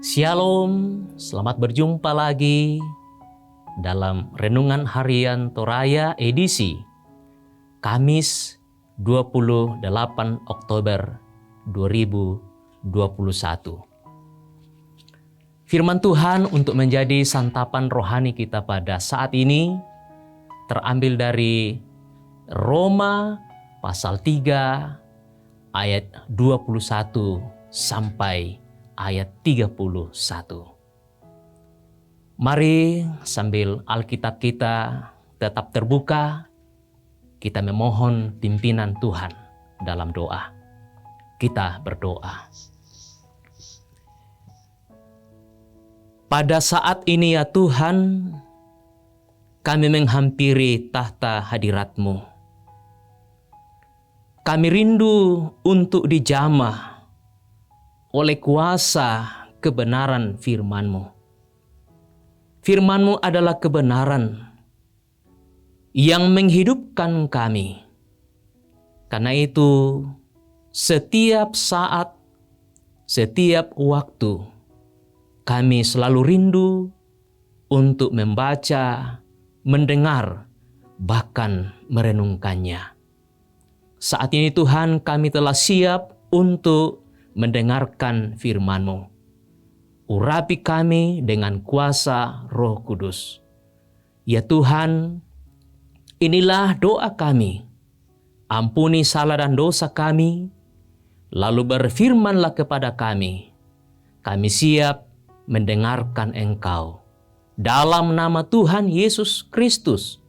Shalom, selamat berjumpa lagi dalam Renungan Harian Toraya edisi Kamis 28 Oktober 2021. Firman Tuhan untuk menjadi santapan rohani kita pada saat ini terambil dari Roma pasal 3 ayat 21 sampai ayat 31. Mari sambil Alkitab kita tetap terbuka, kita memohon pimpinan Tuhan dalam doa. Kita berdoa. Pada saat ini ya Tuhan, kami menghampiri tahta hadirat-Mu. Kami rindu untuk dijamah oleh kuasa kebenaran firman-Mu. Firman-Mu adalah kebenaran yang menghidupkan kami. Karena itu, setiap saat, setiap waktu, kami selalu rindu untuk membaca, mendengar, bahkan merenungkannya. Saat ini Tuhan, kami telah siap untuk mendengarkan firman-Mu. Urapi kami dengan kuasa Roh Kudus. Ya Tuhan, inilah doa kami. Ampuni salah dan dosa kami, lalu berfirmanlah kepada kami. Kami siap mendengarkan Engkau. Dalam nama Tuhan Yesus Kristus,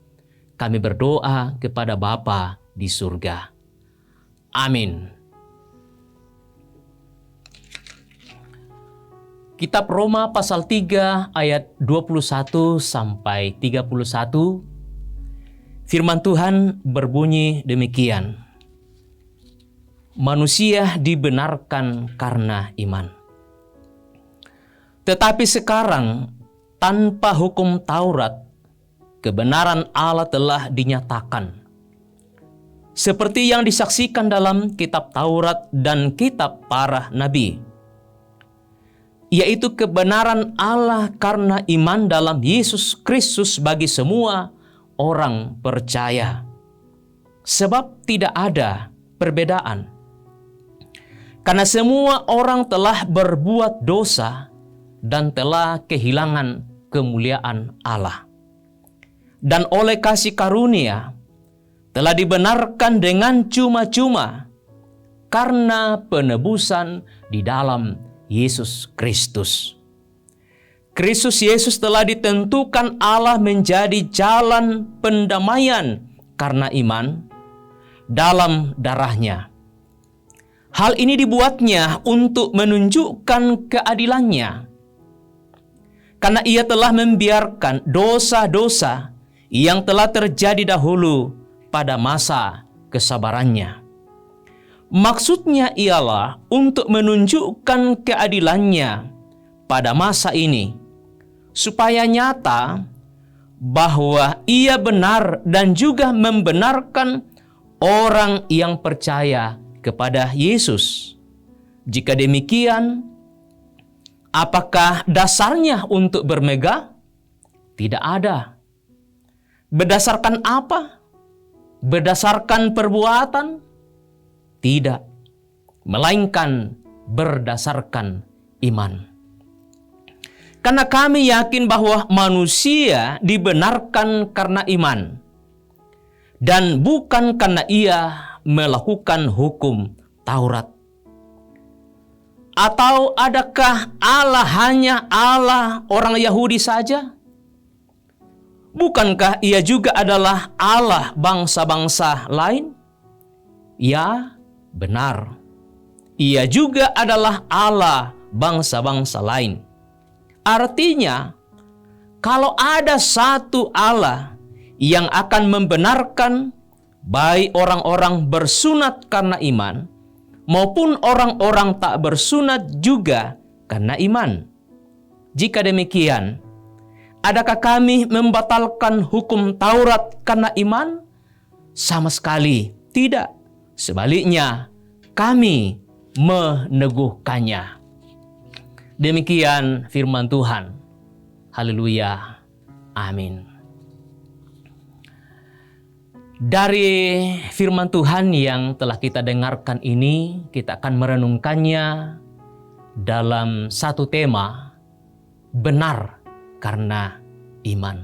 kami berdoa kepada Bapa di surga. Amin. Kitab Roma pasal 3 ayat 21 sampai 31. Firman Tuhan berbunyi demikian. Manusia dibenarkan karena iman. Tetapi sekarang tanpa hukum Taurat, kebenaran Allah telah dinyatakan. Seperti yang disaksikan dalam kitab Taurat dan kitab para nabi. Yaitu kebenaran Allah karena iman dalam Yesus Kristus bagi semua orang percaya. Sebab tidak ada perbedaan. Karena semua orang telah berbuat dosa dan telah kehilangan kemuliaan Allah. Dan oleh kasih karunia telah dibenarkan dengan cuma-cuma karena penebusan di dalam Yesus Kristus. Kristus Yesus telah ditentukan Allah menjadi jalan pendamaian karena iman dalam darahnya. Hal ini dibuatnya untuk menunjukkan keadilannya. Karena ia telah membiarkan dosa-dosa yang telah terjadi dahulu pada masa kesabarannya. Maksudnya ialah untuk menunjukkan keadilannya pada masa ini, supaya nyata bahwa ia benar dan juga membenarkan orang yang percaya kepada Yesus. Jika demikian, apakah dasarnya untuk bermegah? Tidak ada. Berdasarkan apa? Berdasarkan perbuatan? Tidak, melainkan berdasarkan iman. Karena kami yakin bahwa manusia dibenarkan karena iman, dan bukan karena ia melakukan hukum Taurat. Atau adakah Allah hanya Allah orang Yahudi saja? Bukankah ia juga adalah Allah bangsa-bangsa lain? Ya, benar. Ia juga adalah Allah bangsa-bangsa lain. Artinya, kalau ada satu Allah yang akan membenarkan baik orang-orang bersunat karena iman maupun orang-orang tak bersunat juga karena iman. Jika demikian, adakah kami membatalkan hukum Taurat karena iman? Sama sekali tidak. Sebaliknya, kami meneguhkannya. Demikian firman Tuhan. Haleluya. Amin. Dari firman Tuhan yang telah kita dengarkan ini, kita akan merenungkannya dalam satu tema, benar karena iman.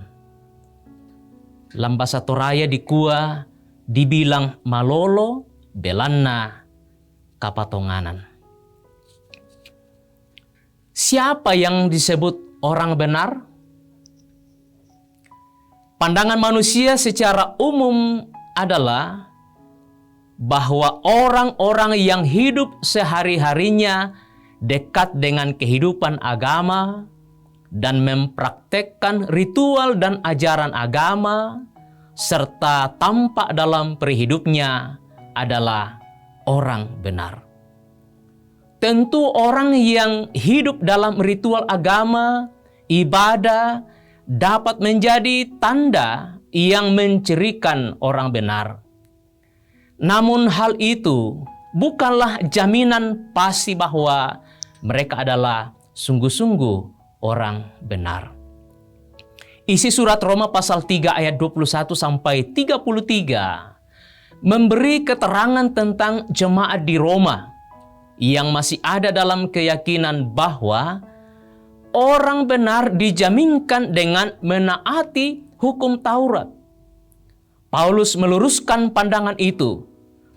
Dalam bahasa Toraya di Kua dibilang malolo belanna kapatonganan. Siapa yang disebut orang benar? Pandangan manusia secara umum adalah bahwa orang-orang yang hidup sehari-harinya dekat dengan kehidupan agama dan mempraktekkan ritual dan ajaran agama serta tampak dalam perhidupnya adalah orang benar. Tentu orang yang hidup dalam ritual agama, ibadah, dapat menjadi tanda yang mencirikan orang benar. Namun hal itu bukanlah jaminan pasti bahwa mereka adalah sungguh-sungguh orang benar. Isi surat Roma pasal 3 ayat 21 sampai 33 memberi keterangan tentang jemaat di Roma yang masih ada dalam keyakinan bahwa orang benar dijaminkan dengan menaati hukum Taurat. Paulus meluruskan pandangan itu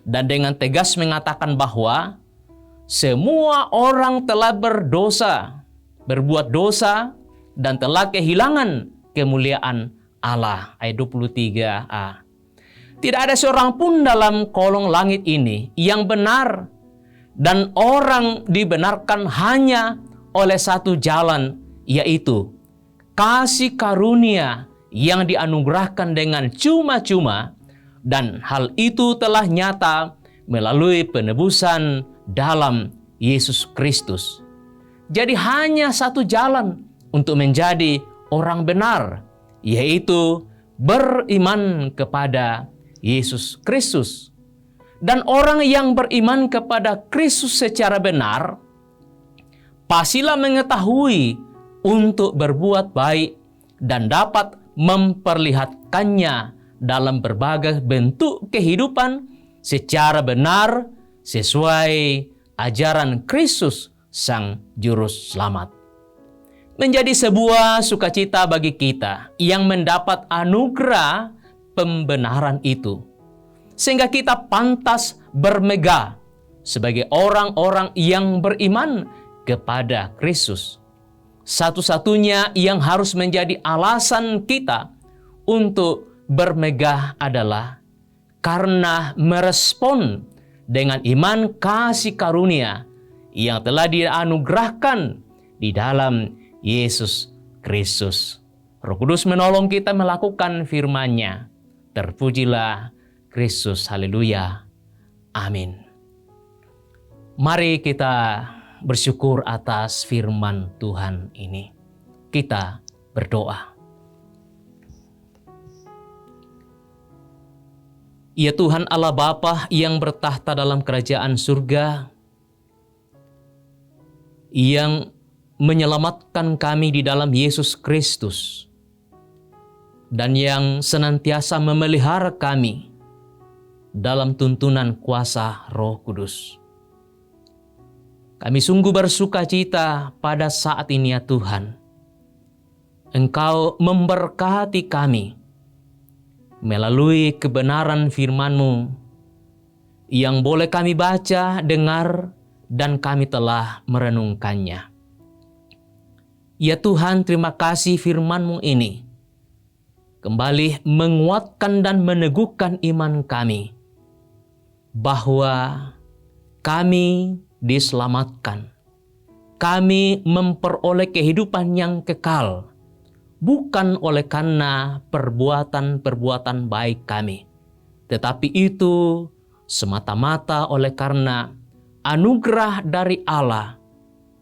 dan dengan tegas mengatakan bahwa semua orang telah berbuat dosa dan telah kehilangan kemuliaan Allah. Ayat 23a. Tidak ada seorang pun dalam kolong langit ini yang benar, dan orang dibenarkan hanya oleh satu jalan, yaitu kasih karunia yang dianugerahkan dengan cuma-cuma, dan hal itu telah nyata melalui penebusan dalam Yesus Kristus. Jadi hanya satu jalan untuk menjadi orang benar, yaitu beriman kepada Yesus Kristus. Dan orang yang beriman kepada Kristus secara benar pastilah mengetahui untuk berbuat baik dan dapat memperlihatkannya dalam berbagai bentuk kehidupan secara benar sesuai ajaran Kristus Sang Juru Selamat. Menjadi sebuah sukacita bagi kita yang mendapat anugerah pembenaran itu, sehingga kita pantas bermegah sebagai orang-orang yang beriman kepada Kristus. Satu-satunya yang harus menjadi alasan kita untuk bermegah adalah karena merespon dengan iman kasih karunia yang telah dianugerahkan di dalam Yesus Kristus. Roh Kudus menolong kita melakukan firman-Nya. Terpujilah Kristus, haleluya, amin. Mari kita bersyukur atas firman Tuhan ini. Kita berdoa. Ya Tuhan Allah Bapa yang bertahta dalam kerajaan surga, yang menyelamatkan kami di dalam Yesus Kristus, dan yang senantiasa memelihara kami dalam tuntunan kuasa Roh Kudus. Kami sungguh bersuka cita pada saat ini ya Tuhan. Engkau memberkati kami melalui kebenaran firman-Mu yang boleh kami baca, dengar, dan kami telah merenungkannya. Ya Tuhan, terima kasih firman-Mu ini kembali menguatkan dan meneguhkan iman kami bahwa kami diselamatkan. Kami memperoleh kehidupan yang kekal, bukan oleh karena perbuatan-perbuatan baik kami, tetapi itu semata-mata oleh karena anugerah dari Allah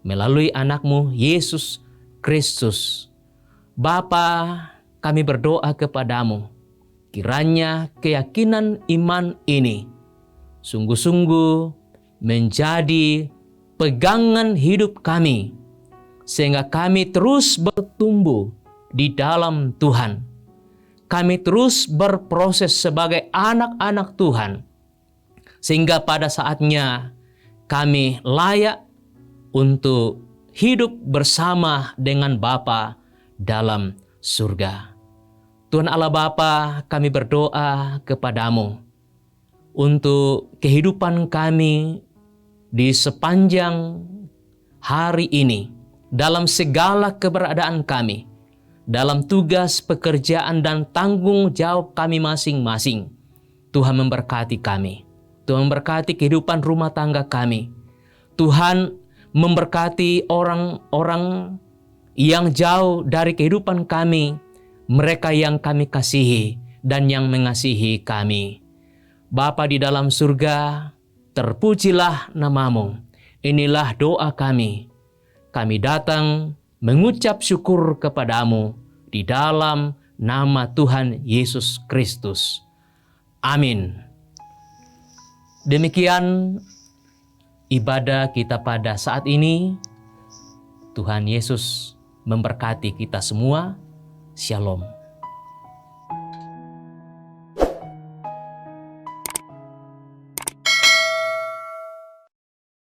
melalui anak-Mu Yesus Kristus. Bapa, kami berdoa kepadamu, kiranya keyakinan iman ini sungguh-sungguh menjadi pegangan hidup kami sehingga kami terus bertumbuh di dalam Tuhan. Kami terus berproses sebagai anak-anak Tuhan, sehingga pada saatnya kami layak untuk hidup bersama dengan Bapa dalam surga. Tuhan Allah Bapa, kami berdoa kepadamu untuk kehidupan kami di sepanjang hari ini, dalam segala keberadaan kami, dalam tugas pekerjaan dan tanggung jawab kami masing-masing. Tuhan memberkati kami. Tuhan memberkati kehidupan rumah tangga kami. Tuhan memberkati orang-orang yang jauh dari kehidupan kami, mereka yang kami kasihi dan yang mengasihi kami. Bapa di dalam surga, terpujilah namamu. Inilah doa kami. Kami datang mengucap syukur kepadamu di dalam nama Tuhan Yesus Kristus. Amin. Demikian ibadah kita pada saat ini. Tuhan Yesus memberkati kita semua. Shalom.